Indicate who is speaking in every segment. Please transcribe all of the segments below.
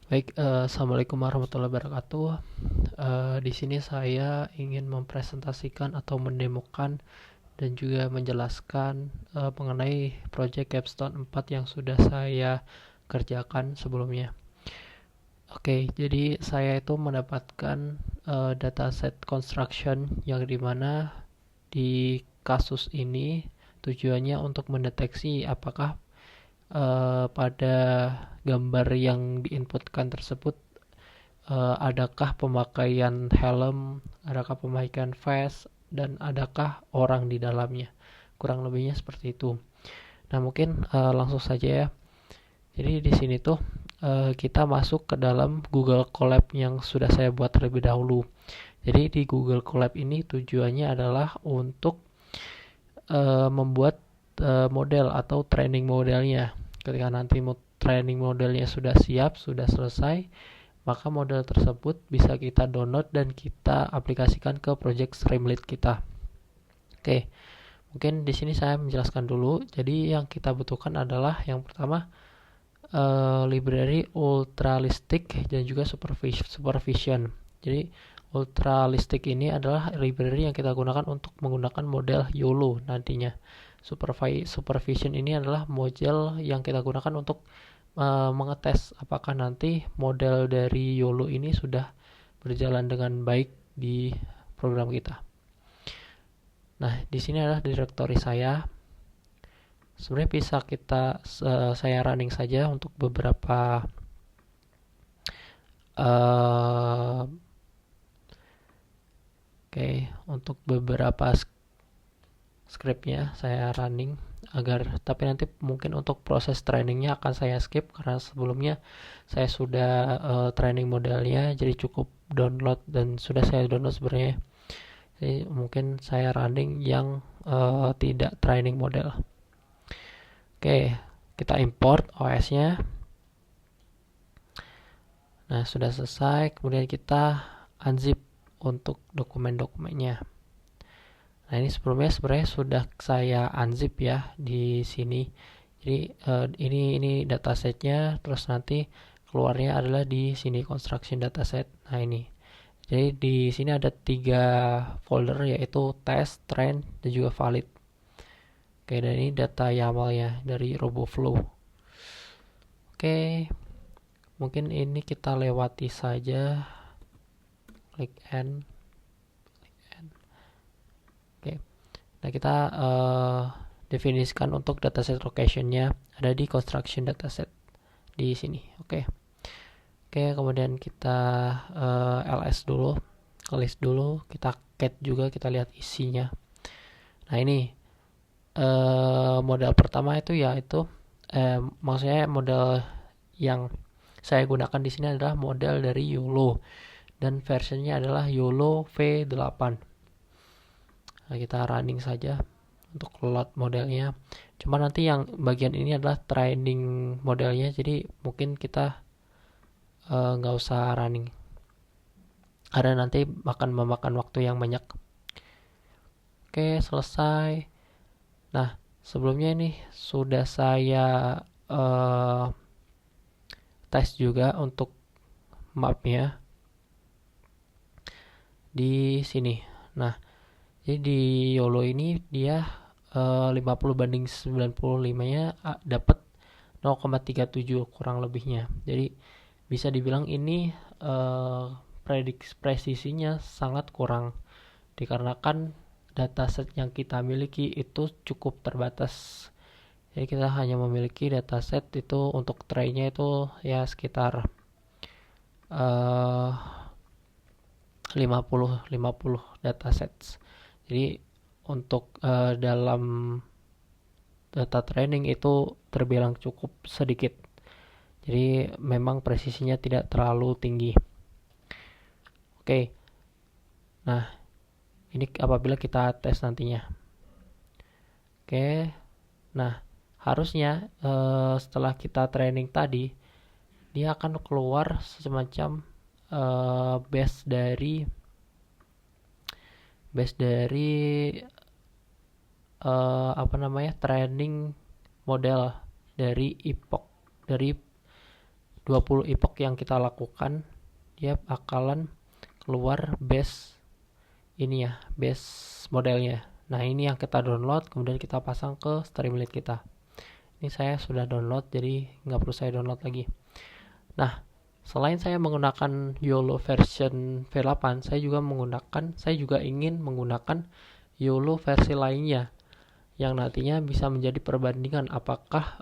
Speaker 1: Baik, assalamualaikum warahmatullahi wabarakatuh. Di sini saya ingin mempresentasikan atau mendemokan dan juga menjelaskan mengenai proyek Capstone 4 yang sudah saya kerjakan sebelumnya. Oke, jadi saya itu mendapatkan dataset construction yang dimana di kasus ini tujuannya untuk mendeteksi apakah pada gambar yang diinputkan tersebut adakah pemakaian helm, adakah pemakaian vest, dan adakah orang di dalamnya. Kurang lebihnya seperti itu. Nah, mungkin langsung saja ya. Jadi di sini tuh kita masuk ke dalam Google Colab yang sudah saya buat terlebih dahulu. Jadi di Google Colab ini tujuannya adalah untuk membuat model atau training modelnya. Ketika nanti training modelnya sudah siap, sudah selesai, maka model tersebut bisa kita download dan kita aplikasikan ke project Streamlit kita. Oke, mungkin di sini saya menjelaskan dulu. Jadi yang kita butuhkan adalah yang pertama library Ultralistic dan juga Supervision. Jadi Ultralistic ini adalah library yang kita gunakan untuk menggunakan model YOLO nantinya. Supervision ini adalah model yang kita gunakan untuk mengetes apakah nanti model dari YOLO ini sudah berjalan dengan baik di program kita. Nah, di sini adalah direktori saya. Sebenarnya bisa saya running saja untuk beberapa untuk beberapa scriptnya saya running tapi nanti mungkin untuk proses trainingnya akan saya skip karena sebelumnya saya sudah training modelnya, jadi cukup download dan sudah saya download sebenarnya. Jadi mungkin saya running yang tidak training model. Oke, kita import OS-nya. Nah, sudah selesai. Kemudian kita unzip untuk dokumen-dokumennya. Nah, ini sebelumnya sebenarnya sudah saya unzip ya di sini. Jadi ini datasetnya, terus nanti keluarnya adalah di sini construction dataset. Nah, ini. Jadi di sini ada 3 folder yaitu test, train, dan juga valid. Oke, dan ini data YAML ya dari RoboFlow. Oke, mungkin ini kita lewati saja. Klik N. Oke. Nah, kita definisikan untuk dataset location-nya ada di construction dataset di sini. Oke. Oke, kemudian kita ls dulu, list dulu, kita cat juga, kita lihat isinya. Nah, ini model pertama itu yaitu maksudnya model yang saya gunakan di sini adalah model dari YOLO dan versinya adalah YOLO V8. Nah, kita running saja untuk load modelnya. Cuma nanti yang bagian ini adalah training modelnya, jadi mungkin kita nggak usah running karena nanti akan memakan waktu yang banyak. Oke, selesai. Nah, sebelumnya ini sudah saya tes juga untuk mapnya di sini. Nah, jadi di YOLO ini dia 50/95-nya dapat 0,37 kurang lebihnya. Jadi bisa dibilang ini presisinya sangat kurang dikarenakan dataset yang kita miliki itu cukup terbatas. Jadi kita hanya memiliki dataset itu untuk try-nya itu ya sekitar 50 datasets. Jadi untuk dalam data training itu terbilang cukup sedikit. Jadi memang presisinya tidak terlalu tinggi. Oke. Nah, ini apabila kita tes nantinya. Oke. Nah, harusnya setelah kita training tadi dia akan keluar semacam base dari training model dari epoch, dari 20 epoch yang kita lakukan, dia bakalan keluar base ini ya, base modelnya. Nah, ini yang kita download, kemudian kita pasang ke Streamlit kita. Ini saya sudah download, jadi nggak perlu saya download lagi. Nah, selain saya menggunakan YOLO version V8, saya juga ingin menggunakan YOLO versi lainnya, yang nantinya bisa menjadi perbandingan apakah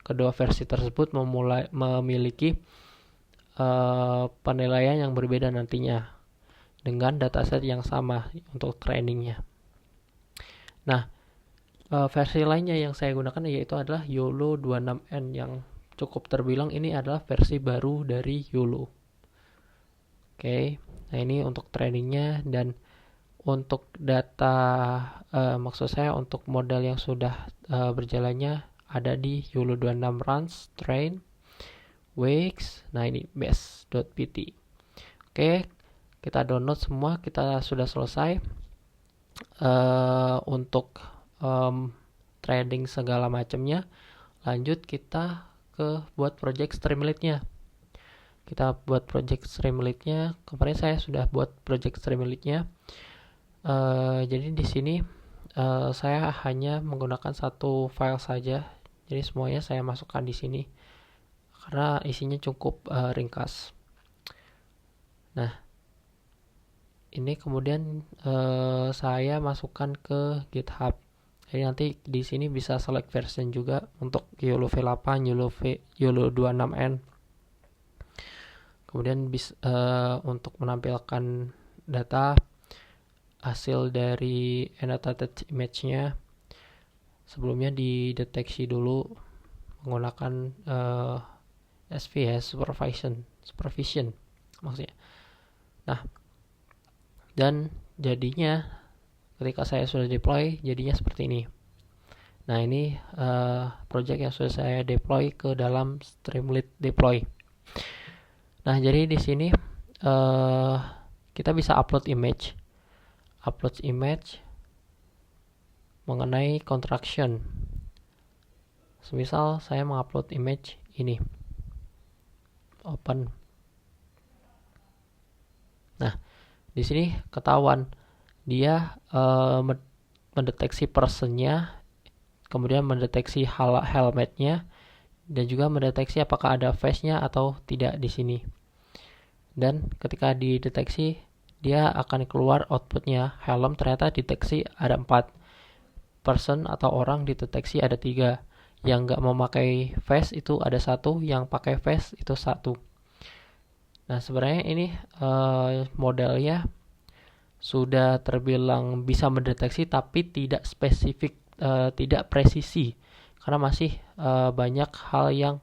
Speaker 1: kedua versi tersebut memiliki penilaian yang berbeda nantinya dengan dataset yang sama untuk trainingnya. Nah, versi lainnya yang saya gunakan yaitu adalah YOLO 26N, yang cukup terbilang ini adalah versi baru dari YOLO. Oke, nah ini untuk trainingnya, dan untuk data maksud saya untuk model yang sudah berjalannya ada di YOLO 26 runs, train, wakes. Nah ini best.pt. Oke, kita download semua, kita sudah selesai untuk trading segala macamnya. Lanjut kita buat project Streamlit-nya. Kita buat project Streamlit-nya. Kemarin saya sudah buat project Streamlit-nya. Jadi di sini saya hanya menggunakan satu file saja. Jadi semuanya saya masukkan di sini karena isinya cukup ringkas. Nah, ini kemudian saya masukkan ke GitHub. Jadi nanti di sini bisa select version juga untuk YOLO V8, YOLO 26N. Kemudian untuk menampilkan data hasil dari annotated image-nya, sebelumnya dideteksi dulu menggunakan SVS supervision maksudnya. Nah, dan jadinya ketika saya sudah deploy, jadinya seperti ini. Nah, ini project yang sudah saya deploy ke dalam Streamlit deploy. Nah, jadi di sini kita bisa upload image mengenai construction. Semisal saya mengupload image ini, open. Nah, di sini ketahuan dia mendeteksi personnya, kemudian mendeteksi helmetnya, dan juga mendeteksi apakah ada face-nya atau tidak di sini. Dan ketika dideteksi, dia akan keluar outputnya. Helm ternyata deteksi ada 4, person atau orang dideteksi ada 3, yang nggak memakai face itu ada 1, yang pakai face itu 1. Nah, sebenarnya ini modelnya sudah terbilang bisa mendeteksi, tapi tidak spesifik, tidak presisi, karena masih banyak hal yang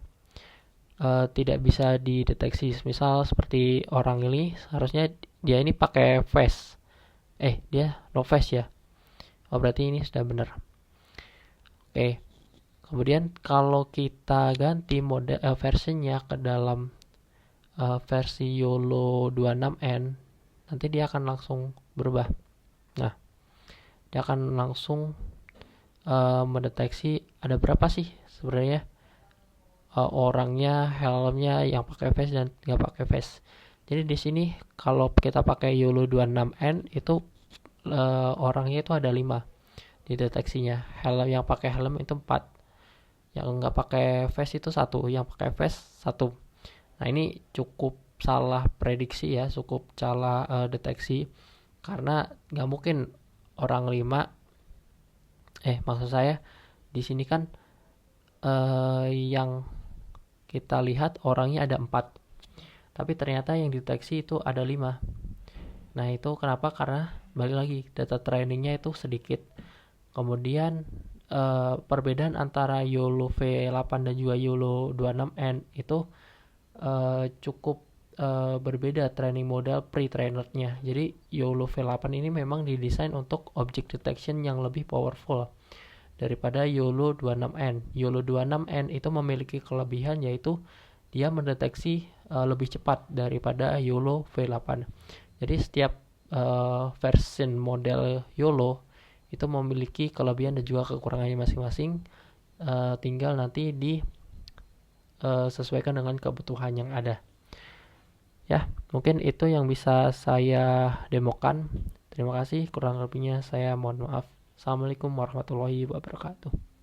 Speaker 1: tidak bisa dideteksi. Misal seperti orang ini harusnya dia ini pakai face, dia no face ya. Oh, berarti ini sudah benar. Oke. Kemudian kalau kita ganti model versinya ke dalam versi YOLO 26N, nanti dia akan langsung berubah. Nah, dia akan langsung mendeteksi ada berapa sih sebenarnya orangnya, helmnya, yang pakai face dan nggak pakai face. Jadi di sini kalau kita pakai YOLO 26N itu orangnya itu ada 5 dideteksinya. Yang pakai helm itu 4, yang nggak pakai face itu 1, yang pakai face 1. Nah, ini cukup salah prediksi ya, cukup salah deteksi, karena nggak mungkin orang 5. Maksud saya di sini kan yang kita lihat orangnya ada 4, tapi ternyata yang deteksi itu ada 5. Nah, itu kenapa? Karena balik lagi data trainingnya itu sedikit. Kemudian perbedaan antara YOLO V8 dan juga YOLO 26N itu cukup berbeda training model pre-trainernya. Jadi YOLO V8 ini memang didesain untuk object detection yang lebih powerful daripada YOLO 26N. YOLO 26N itu memiliki kelebihan, yaitu dia mendeteksi lebih cepat daripada YOLO V8. Jadi setiap version model YOLO itu memiliki kelebihan dan juga kekurangannya masing-masing. Tinggal nanti sesuaikan dengan kebutuhan yang ada. Ya, mungkin itu yang bisa saya demokan. Terima kasih, kurang lebihnya saya mohon maaf. Assalamualaikum warahmatullahi wabarakatuh.